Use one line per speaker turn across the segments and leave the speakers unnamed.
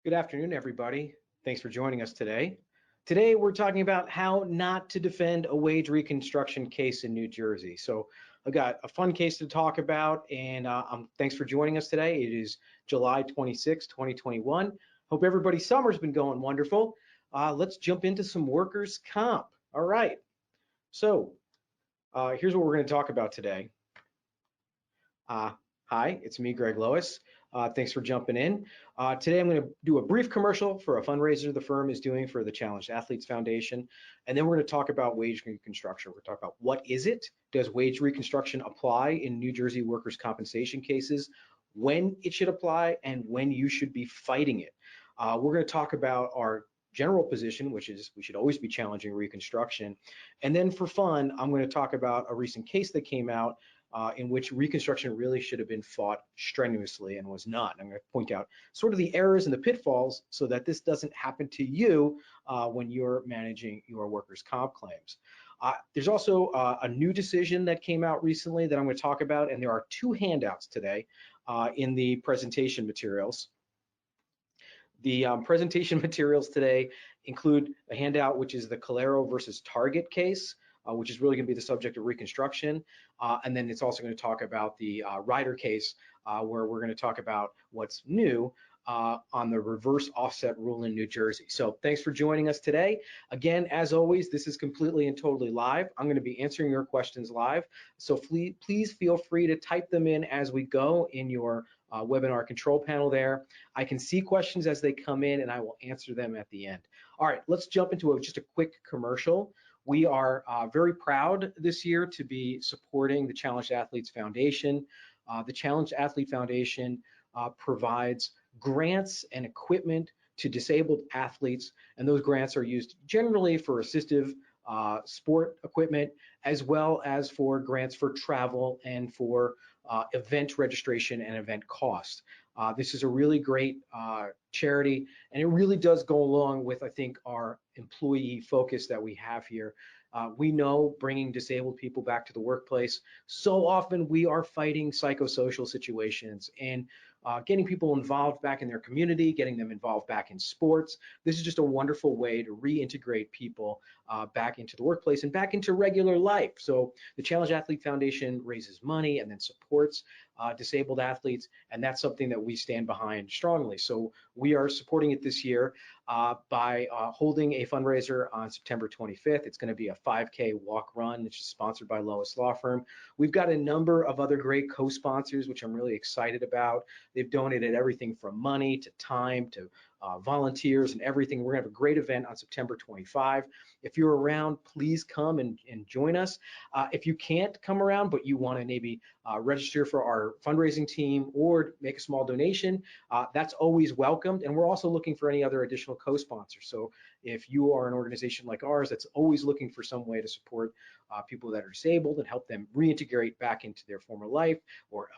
Good afternoon, everybody. Thanks for joining us today. Today, we're talking about how not to defend a wage reconstruction case in New Jersey. So I've got a fun case to talk about, and thanks for joining us today. It is July 26, 2021. Hope everybody's summer's been going wonderful. Let's jump into some workers' comp. All right. So here's what we're going to talk about today. Hi, it's me, Greg Lois. Thanks for jumping in. Today I'm going to do a brief commercial for a fundraiser the firm is doing for the Challenged Athletes Foundation. And then we're going to talk about wage reconstruction. We're going to talk about what is it? Does wage reconstruction apply in New Jersey workers' compensation cases? When it should apply and when you should be fighting it. We're going to talk about our general position, which is we should always be challenging reconstruction. And then for fun, I'm going to talk about a recent case that came out in which reconstruction really should have been fought strenuously and was not. I'm going to point out sort of the errors and the pitfalls so that this doesn't happen to you when you're managing your workers' comp claims. There's also a new decision that came out recently that I'm going to talk about, and there are two handouts today in the presentation materials. The presentation materials today include a handout, which is the Calero versus Target case, which is really going to be the subject of reconstruction. And then it's also going to talk about the Ryder case, where we're going to talk about what's new on the reverse offset rule in New Jersey. So thanks for joining us today. Again, as always, this is completely and totally live. I'm going to be answering your questions live. So please feel free to type them in as we go in your webinar control panel there. I can see questions as they come in and I will answer them at the end. All right, let's jump into just a quick commercial. We are very proud this year to be supporting the Challenged Athletes Foundation. The Challenged Athlete Foundation provides grants and equipment to disabled athletes, and those grants are used generally for assistive sport equipment, as well as for grants for travel and for event registration and event costs. This is a really great charity, and it really does go along with, I think, our employee focus that we have here. We know bringing disabled people back to the workplace, so often we are fighting psychosocial situations and getting people involved back in their community, getting them involved back in sports. This is just a wonderful way to reintegrate people back into the workplace and back into regular life. So the Challenged Athlete Foundation raises money and then supports disabled athletes, and that's something that we stand behind strongly. So we are supporting it this year by holding a fundraiser on September 25th. It's going to be a 5K walk run, which is sponsored by LOIS Law Firm. We've got a number of other great co-sponsors, which I'm really excited about. They've donated everything from money to time to volunteers and everything. We're gonna have a great event on September 25. If you're around, please come and join us. If you can't come around, but you wanna maybe register for our fundraising team or make a small donation, that's always welcomed. And we're also looking for any other additional co-sponsors. So if you are an organization like ours that's always looking for some way to support people that are disabled and help them reintegrate back into their former life or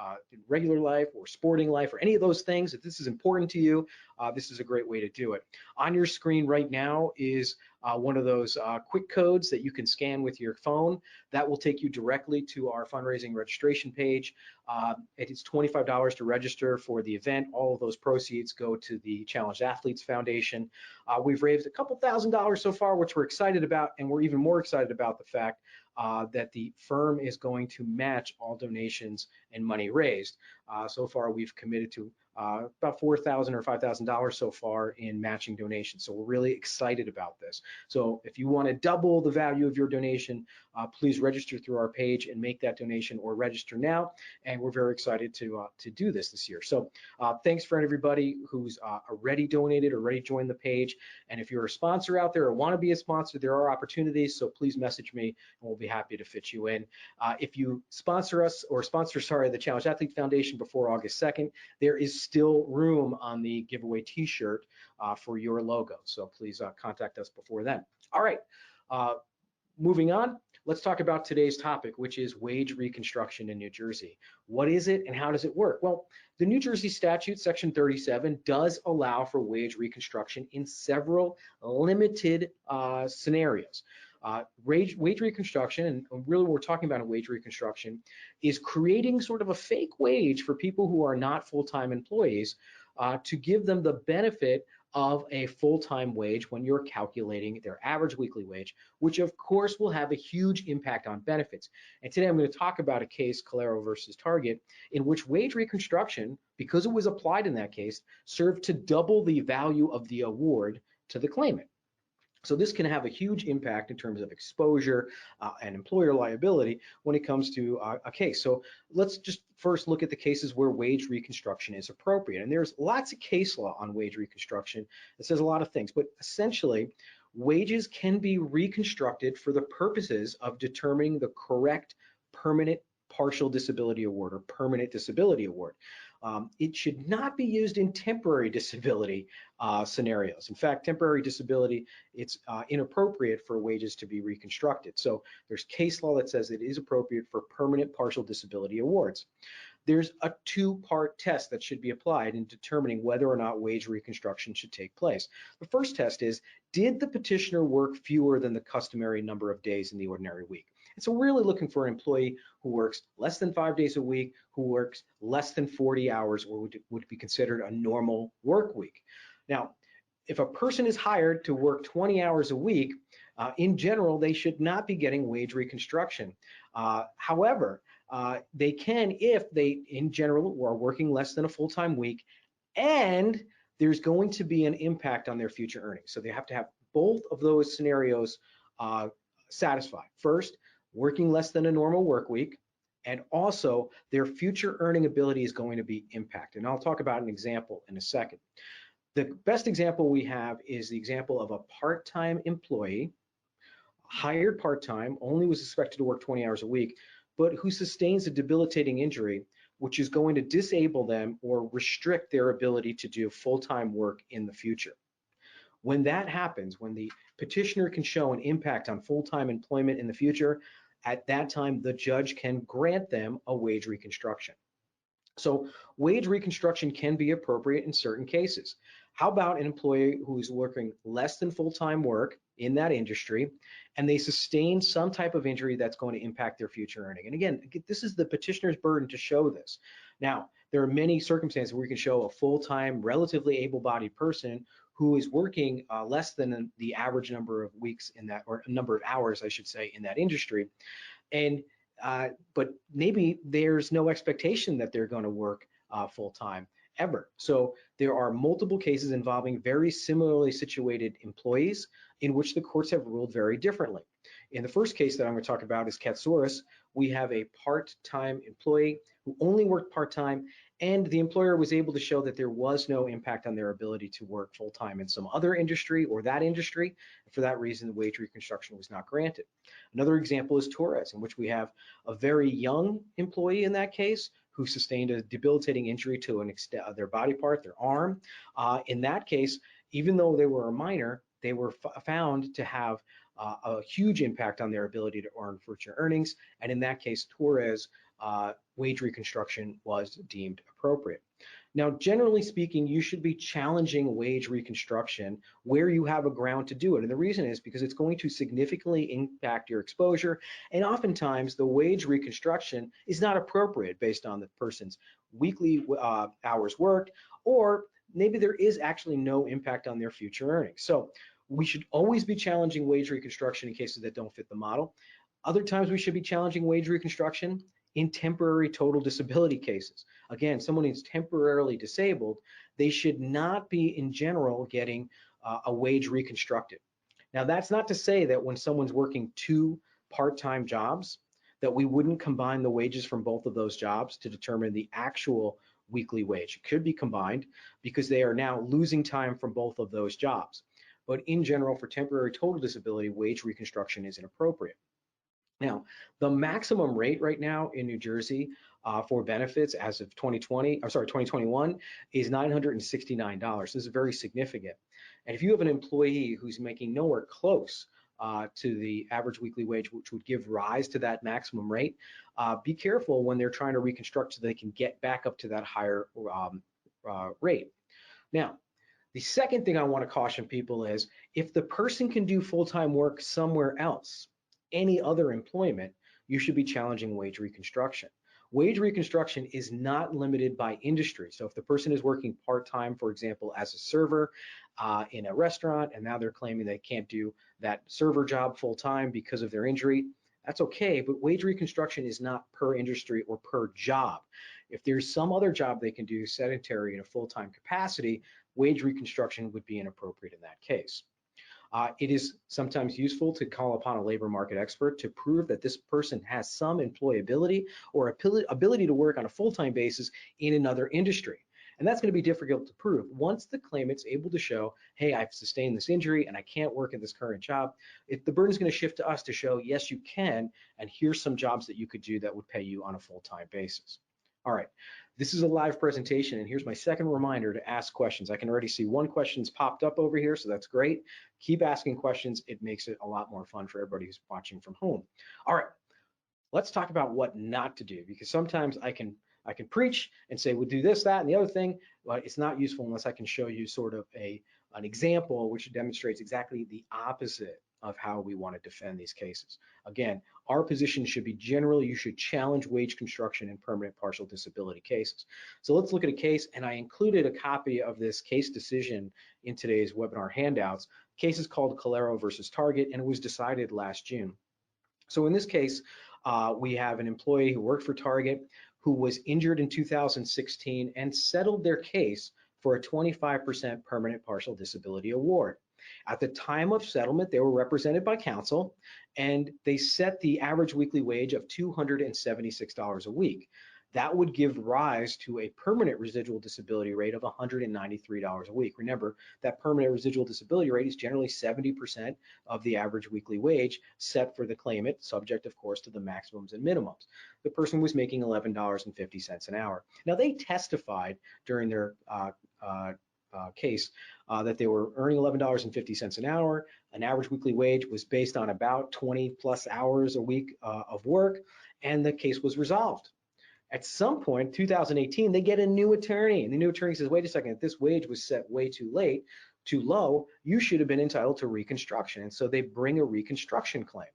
regular life or sporting life or any of those things, if this is important to you, this is a great way to do it. On your screen right now is one of those quick codes that you can scan with your phone. That will take you directly to our fundraising registration page. It is $25 to register for the event. All of those proceeds go to the Challenged Athletes Foundation. We've raised a couple $1,000s so far, which we're excited about, and we're even more excited about the fact that the firm is going to match all donations and money raised. So far, we've committed to about $4,000 or $5,000 so far in matching donations. So we're really excited about this. So if you want to double the value of your donation, please register through our page and make that donation or register now. And we're very excited to do this year. So thanks for everybody who's already donated or already joined the page. And if you're a sponsor out there or want to be a sponsor, there are opportunities. So please message me and we'll be happy to fit you in. If you sponsor us or sponsor, the Challenged Athlete Foundation before August 2nd, there is still room on the giveaway t-shirt for your logo. So please contact us before then. All right, moving on, let's talk about today's topic, which is wage reconstruction in New Jersey. What is it and how does it work? Well, the New Jersey statute, section 37, does allow for wage reconstruction in several limited scenarios. Wage reconstruction, and really what we're talking about in wage reconstruction, is creating sort of a fake wage for people who are not full-time employees to give them the benefit of a full-time wage when you're calculating their average weekly wage, which of course will have a huge impact on benefits. And today I'm going to talk about a case, Calero versus Target, in which wage reconstruction, because it was applied in that case, served to double the value of the award to the claimant. So this can have a huge impact in terms of exposure and employer liability when it comes to a case. So let's just first look at the cases where wage reconstruction is appropriate. And there's lots of case law on wage reconstruction that says a lot of things, but essentially wages can be reconstructed for the purposes of determining the correct permanent partial disability award or permanent disability award. It should not be used in temporary disability scenarios. In fact, temporary disability, it's inappropriate for wages to be reconstructed. So there's case law that says it is appropriate for permanent partial disability awards. There's a two-part test that should be applied in determining whether or not wage reconstruction should take place. The first test is, did the petitioner work fewer than the customary number of days in the ordinary week? And so we're really looking for an employee who works less than 5 days a week, who works less than 40 hours, or would be considered a normal work week. Now, if a person is hired to work 20 hours a week, in general, they should not be getting wage reconstruction. However, they can if they, in general, are working less than a full-time week, and there's going to be an impact on their future earnings. So they have to have both of those scenarios satisfied. First, working less than a normal work week, and also their future earning ability is going to be impacted. And I'll talk about an example in a second. The best example we have is the example of a part-time employee, hired part-time, only was expected to work 20 hours a week, but who sustains a debilitating injury, which is going to disable them or restrict their ability to do full-time work in the future. When that happens, when the petitioner can show an impact on full-time employment in the future, at that time, the judge can grant them a wage reconstruction. So wage reconstruction can be appropriate in certain cases. How about an employee who is working less than full-time work in that industry, and they sustain some type of injury that's going to impact their future earning? And again, this is the petitioner's burden to show this. Now, there are many circumstances where we can show a full-time, relatively able-bodied person who is working less than the average number of weeks in that, or number of hours, I should say, in that industry. And but maybe there's no expectation that they're going to work full-time ever. So there are multiple cases involving very similarly situated employees in which the courts have ruled very differently. In the first case that I'm going to talk about is Katsouris. We have a part-time employee who only worked part-time, and the employer was able to show that there was no impact on their ability to work full-time in some other industry or that industry. For that reason, wage reconstruction was not granted. Another example is Torres, in which we have a very young employee in that case who sustained a debilitating injury to their body part, their arm. In that case, even though they were a minor, they were found to have a huge impact on their ability to earn future earnings. And in that case, Torres, wage reconstruction was deemed appropriate. Now, generally speaking, you should be challenging wage reconstruction where you have a ground to do it. And the reason is because it's going to significantly impact your exposure. And oftentimes the wage reconstruction is not appropriate based on the person's weekly hours worked, or maybe there is actually no impact on their future earnings. So we should always be challenging wage reconstruction in cases that don't fit the model. Other times we should be challenging wage reconstruction in temporary total disability cases. Again, someone who's temporarily disabled, they should not be in general getting a wage reconstructed. Now, that's not to say that when someone's working 2 part-time jobs, that we wouldn't combine the wages from both of those jobs to determine the actual weekly wage. It could be combined because they are now losing time from both of those jobs. But in general, for temporary total disability, wage reconstruction is inappropriate. Now, the maximum rate right now in New Jersey for benefits as of 2021 is $969. This is very significant. And if you have an employee who's making nowhere close to the average weekly wage, which would give rise to that maximum rate, be careful when they're trying to reconstruct so they can get back up to that higher rate. Now, the second thing I want to caution people is if the person can do full-time work somewhere else, any other employment, you should be challenging wage reconstruction. Wage reconstruction is not limited by industry. So if the person is working part-time, for example, as a server in a restaurant, and now they're claiming they can't do that server job full-time because of their injury, that's okay, but wage reconstruction is not per industry or per job. If there's some other job they can do sedentary in a full-time capacity, wage reconstruction would be inappropriate in that case. It is sometimes useful to call upon a labor market expert to prove that this person has some employability or ability to work on a full-time basis in another industry. And that's going to be difficult to prove. Once the claimant's able to show, hey, I've sustained this injury and I can't work in this current job, the burden is going to shift to us to show, yes, you can, and here's some jobs that you could do that would pay you on a full-time basis. All right, this is a live presentation, and here's my second reminder to ask questions. I can already see one question's popped up over here, so that's great. Keep asking questions. It makes it a lot more fun for everybody who's watching from home. All right, let's talk about what not to do, because sometimes I can preach and say we'll do this, that, and the other thing, but it's not useful unless I can show you sort of an example which demonstrates exactly the opposite of how we want to defend these cases. Again, our position should be generally you should challenge wage construction in permanent partial disability cases. So let's look at a case, and I included a copy of this case decision in today's webinar handouts. The case is called Calero versus Target, and it was decided last June. So in this case, we have an employee who worked for Target who was injured in 2016 and settled their case for a 25% permanent partial disability award. At the time of settlement, they were represented by counsel, and they set the average weekly wage of $276 a week. That would give rise to a permanent residual disability rate of $193 a week. Remember, that permanent residual disability rate is generally 70% of the average weekly wage set for the claimant, subject, of course, to the maximums and minimums. The person was making $11.50 an hour. Now, they testified during their case that they were earning $11.50 an hour. An average weekly wage was based on about 20 plus hours a week of work, and the case was resolved. At some point, 2018, they get a new attorney, and the new attorney says, wait a second, if this wage was set way too low, you should have been entitled to reconstruction. And so they bring a reconstruction claim.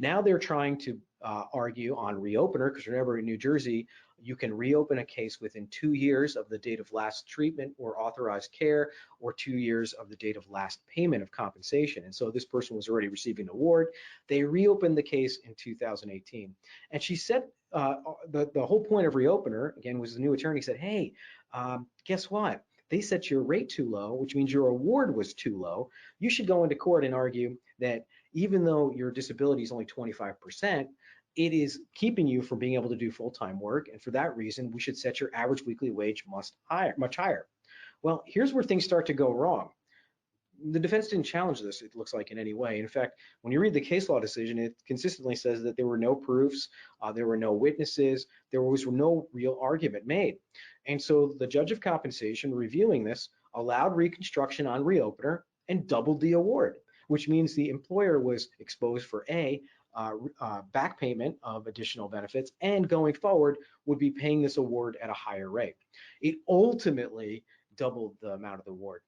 Now they're trying to argue on reopener, because remember in New Jersey, you can reopen a case within 2 years of the date of last treatment or authorized care, or 2 years of the date of last payment of compensation. And so this person was already receiving an award. They reopened the case in 2018. And she said, the whole point of reopener, again, was the new attorney said, hey, guess what? They set your rate too low, which means your award was too low. You should go into court and argue that even though your disability is only 25%, it is keeping you from being able to do full-time work. And for that reason, we should set your average weekly wage much higher. Well, here's where things start to go wrong. The defense didn't challenge this, it looks like, in any way. In fact, when you read the case law decision, it consistently says that there were no proofs, there were no witnesses, there was no real argument made. And so the judge of compensation reviewing this allowed reconstruction on reopener and doubled the award, which means the employer was exposed for back payment of additional benefits, and going forward would be paying this award at a higher rate. It ultimately doubled the amount of the award.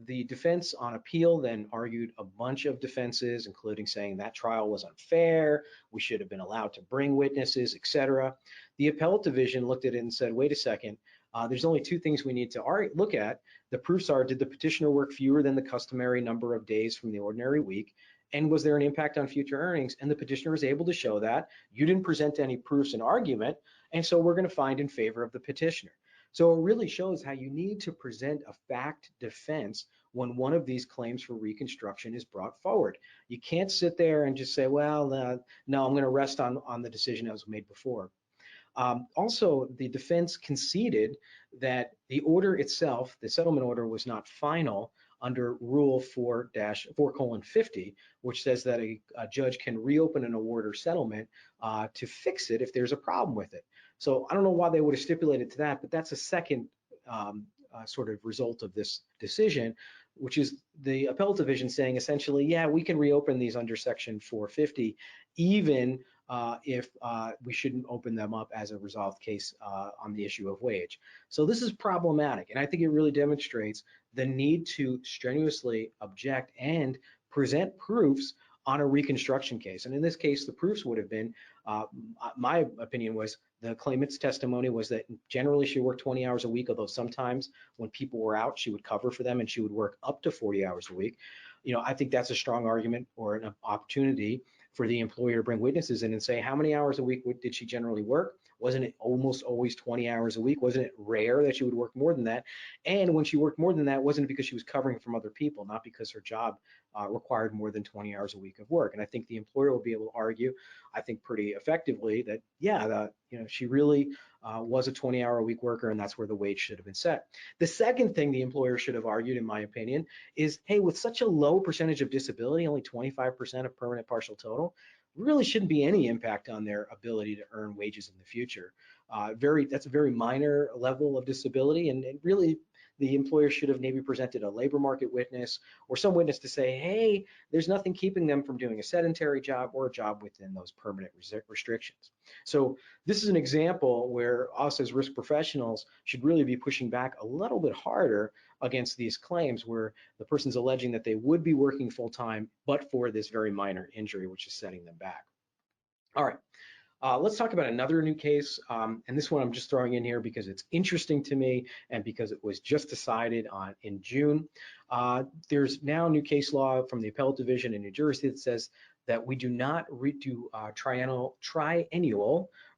The defense on appeal then argued a bunch of defenses, including saying that trial was unfair, we should have been allowed to bring witnesses, etc. The appellate division looked at it and said, wait a second, there's only two things we need to look at. The proofs are, did the petitioner work fewer than the customary number of days from the ordinary week? And was there an impact on future earnings? And the petitioner was able to show that. You didn't present any proofs and argument, and so we're going to find in favor of the petitioner. So it really shows how you need to present a fact defense when one of these claims for reconstruction is brought forward. You can't sit there and just say, well, no, I'm going to rest on the decision that was made before. Also, the defense conceded that the order itself, the settlement order, was not final under Rule 4-4:50, which says that a judge can reopen an award or settlement to fix it if there's a problem with it. So I don't know why they would have stipulated to that, but that's a second sort of result of this decision, which is the appellate division saying essentially, yeah, we can reopen these under Section 450, even if we shouldn't open them up as a resolved case on the issue of wage. So this is problematic, and I think it really demonstrates the need to strenuously object and present proofs on a reconstruction case. And in this case, the proofs would have been My opinion was the claimant's testimony was that generally she worked 20 hours a week, although sometimes when people were out, she would cover for them and she would work up to 40 hours a week. I think that's a strong argument or an opportunity for the employer to bring witnesses in and say, how many hours a week did she generally work? Wasn't it almost always 20 hours a week? Wasn't it rare that she would work more than that? And when she worked more than that, wasn't it because she was covering from other people, not because her job required more than 20 hours a week of work? And I think the employer will be able to argue, I think pretty effectively, that yeah, she really was a 20-hour-a-week worker, and that's where the wage should have been set. The second thing the employer should have argued, in my opinion, is, hey, with such a low percentage of disability, only 25% of permanent partial total, really shouldn't be any impact on their ability to earn wages in the future. That's a very minor level of disability, and really the employer should have maybe presented a labor market witness or some witness to say, hey, there's nothing keeping them from doing a sedentary job or a job within those permanent restrictions. So this is an example where us as risk professionals should really be pushing back a little bit harder against these claims where the person's alleging that they would be working full time, but for this very minor injury, which is setting them back. All right. Let's talk about another new case, and this one I'm just throwing in here because it's interesting to me and because it was just decided in June. There's now new case law from the Appellate Division in New Jersey that says that we do not do triennial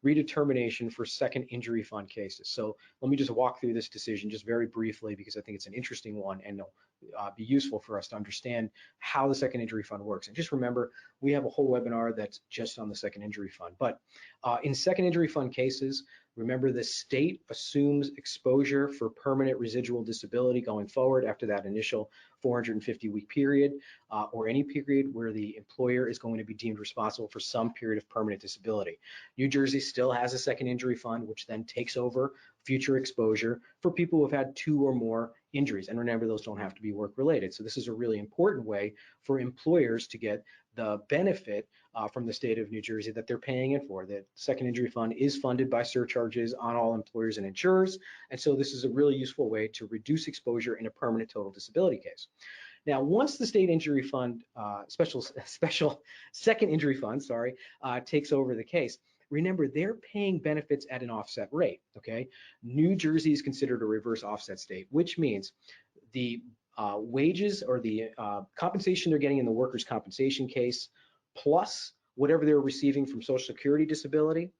redetermination for second injury fund cases. So let me just walk through this decision just very briefly because I think it's an interesting one and it'll be useful for us to understand how the second injury fund works. And just remember, we have a whole webinar that's just on the second injury fund. But in second injury fund cases, remember the state assumes exposure for permanent residual disability going forward after that initial 450-week period or any period where the employer is going to be deemed responsible for some period of permanent disability. New Jersey still has a second injury fund, which then takes over future exposure for people who have had 2 or more injuries. And remember, those don't have to be work related. So this is a really important way for employers to get the benefit from the state of New Jersey that they're paying in for. The second injury fund is funded by surcharges on all employers and insurers. And so this is a really useful way to reduce exposure in a permanent total disability case. Now, once the state injury fund, special second injury fund, takes over the case, remember, they're paying benefits at an offset rate, okay? New Jersey is considered a reverse offset state, which means the wages or the compensation they're getting in the workers' compensation case, plus whatever they're receiving from Social Security disability,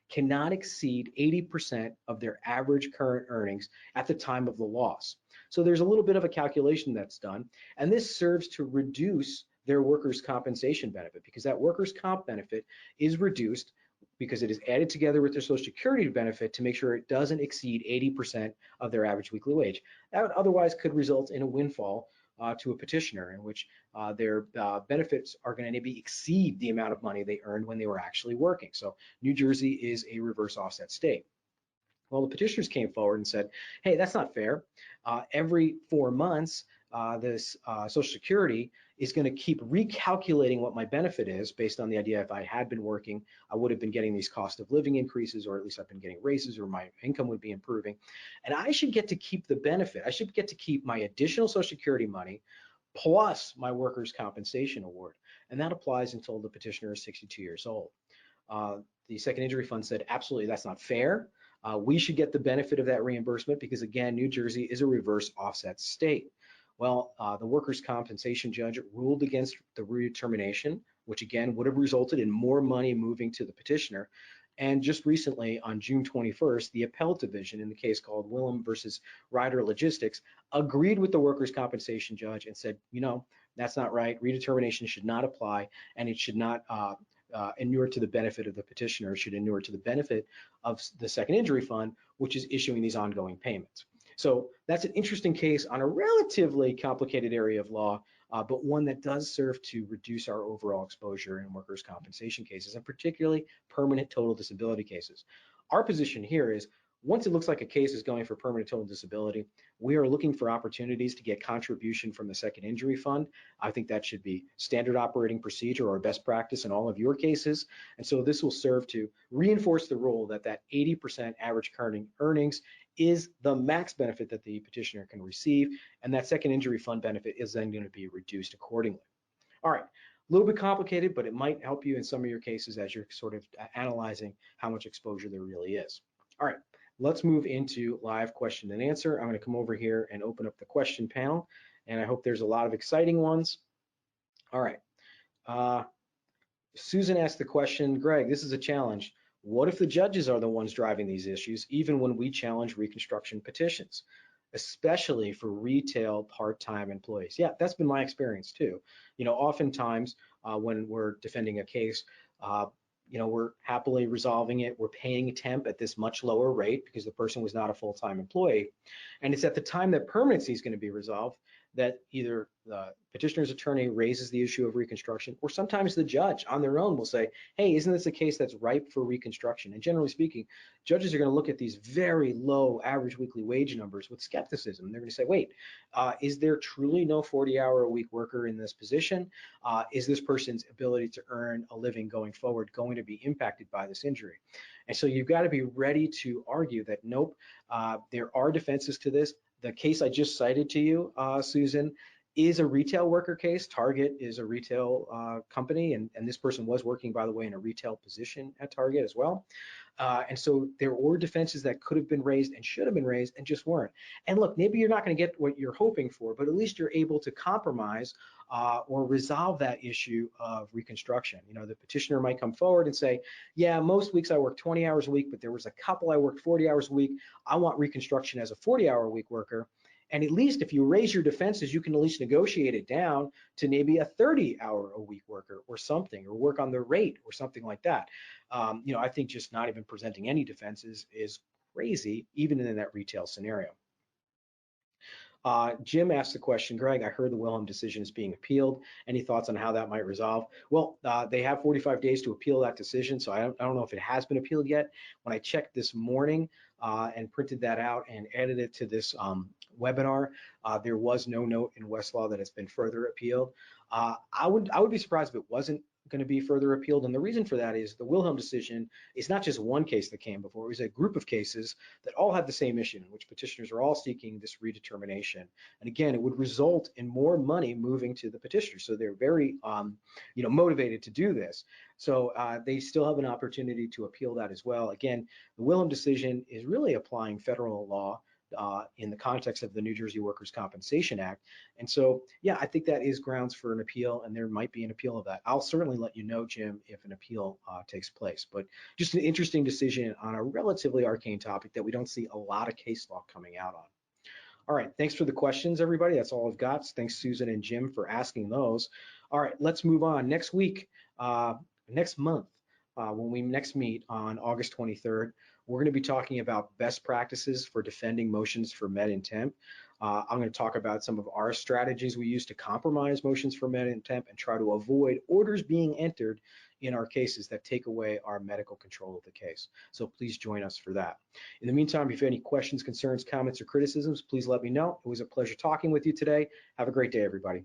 cannot exceed 80% of their average current earnings at the time of the loss. So there's a little bit of a calculation that's done, and this serves to reduce their workers' compensation benefit because that workers' comp benefit is reduced because it is added together with their Social Security benefit to make sure it doesn't exceed 80% of their average weekly wage. That otherwise could result in a windfall to a petitioner in which their benefits are going to maybe exceed the amount of money they earned when they were actually working. So New Jersey is a reverse offset state. Well, the petitioners came forward and said, hey, that's not fair. Every 4 months, this Social Security is going to keep recalculating what my benefit is based on the idea if I had been working, I would have been getting these cost of living increases, or at least I've been getting raises, or my income would be improving. And I should get to keep the benefit. I should get to keep my additional Social Security money plus my workers' compensation award. And that applies until the petitioner is 62 years old. The second injury fund said, absolutely, that's not fair. We should get the benefit of that reimbursement because, again, New Jersey is a reverse offset state. Well, the workers' compensation judge ruled against the redetermination, which again would have resulted in more money moving to the petitioner. And just recently, on June 21st, the Appellate Division in the case called Willem versus Ryder Logistics agreed with the workers' compensation judge and said, that's not right. Redetermination should not apply, and it should not inure to the benefit of the petitioner. It should inure to the benefit of the second injury fund, which is issuing these ongoing payments. So that's an interesting case on a relatively complicated area of law, but one that does serve to reduce our overall exposure in workers' compensation cases, and particularly permanent total disability cases. Our position here is, once it looks like a case is going for permanent total disability, we are looking for opportunities to get contribution from the second injury fund. I think that should be standard operating procedure or best practice in all of your cases. And so this will serve to reinforce the rule that 80% average current earnings is the max benefit that the petitioner can receive, and that second injury fund benefit is then going to be reduced accordingly. All right, little bit complicated, but it might help you in some of your cases as you're sort of analyzing how much exposure there really is. All right, let's move into live question and answer. I'm going to come over here and open up the question panel, and I hope there's a lot of exciting ones. All right. Susan asked the question, Greg, this is a challenge. What if the judges are the ones driving these issues, even when we challenge Reconstruction petitions, especially for retail part-time employees? Yeah, that's been my experience too. Oftentimes when we're defending a case, we're happily resolving it. We're paying temp at this much lower rate because the person was not a full-time employee. And it's at the time that permanency is going to be resolved that either the petitioner's attorney raises the issue of Reconstruction, or sometimes the judge on their own will say, hey, isn't this a case that's ripe for Reconstruction? And generally speaking, judges are going to look at these very low average weekly wage numbers with skepticism. They're going to say, wait, is there truly no 40-hour-a-week worker in this position? Is this person's ability to earn a living going forward going to be impacted by this injury? And so you've got to be ready to argue that, nope, there are defenses to this. The case I just cited to you, Susan, is a retail worker case. Target is a retail company, and this person was working, by the way, in a retail position at Target as well. And so there were defenses that could have been raised and should have been raised and just weren't. And look, maybe you're not going to get what you're hoping for, but at least you're able to compromise or resolve that issue of Reconstruction. The petitioner might come forward and say, yeah, most weeks I work 20 hours a week, but there was a couple I worked 40 hours a week. I want Reconstruction as a 40-hour-a-week worker. And at least if you raise your defenses, you can at least negotiate it down to maybe a 30-hour-a-week worker or something, or work on the rate or something like that. I think just not even presenting any defenses is crazy, even in that retail scenario. Jim asked the question, Greg, I heard the Wilhelm decision is being appealed. Any thoughts on how that might resolve? Well, they have 45 days to appeal that decision, so I don't know if it has been appealed yet. When I checked this morning and printed that out and added it to this webinar, there was no note in Westlaw that it's been further appealed. I would be surprised if it wasn't going to be further appealed, and the reason for that is the Wilhelm decision is not just one case that came before. It was a group of cases that all had the same issue, in which petitioners are all seeking this redetermination. And again, it would result in more money moving to the petitioner, so they're very motivated to do this. So they still have an opportunity to appeal that as well. Again, the Wilhelm decision is really applying federal law in the context of the New Jersey Workers' Compensation Act. And so, yeah, I think that is grounds for an appeal, and there might be an appeal of that. I'll certainly let you know, Jim, if an appeal takes place. But just an interesting decision on a relatively arcane topic that we don't see a lot of case law coming out on. All right, thanks for the questions, everybody. That's all I've got. Thanks, Susan and Jim, for asking those. All right, let's move on. Next week, next month, when we next meet on August 23rd, we're going to be talking about best practices for defending motions for med in temp. I'm going to talk about some of our strategies we use to compromise motions for med in temp and try to avoid orders being entered in our cases that take away our medical control of the case. So please join us for that. In the meantime, if you have any questions, concerns, comments, or criticisms, please let me know. It was a pleasure talking with you today. Have a great day, everybody.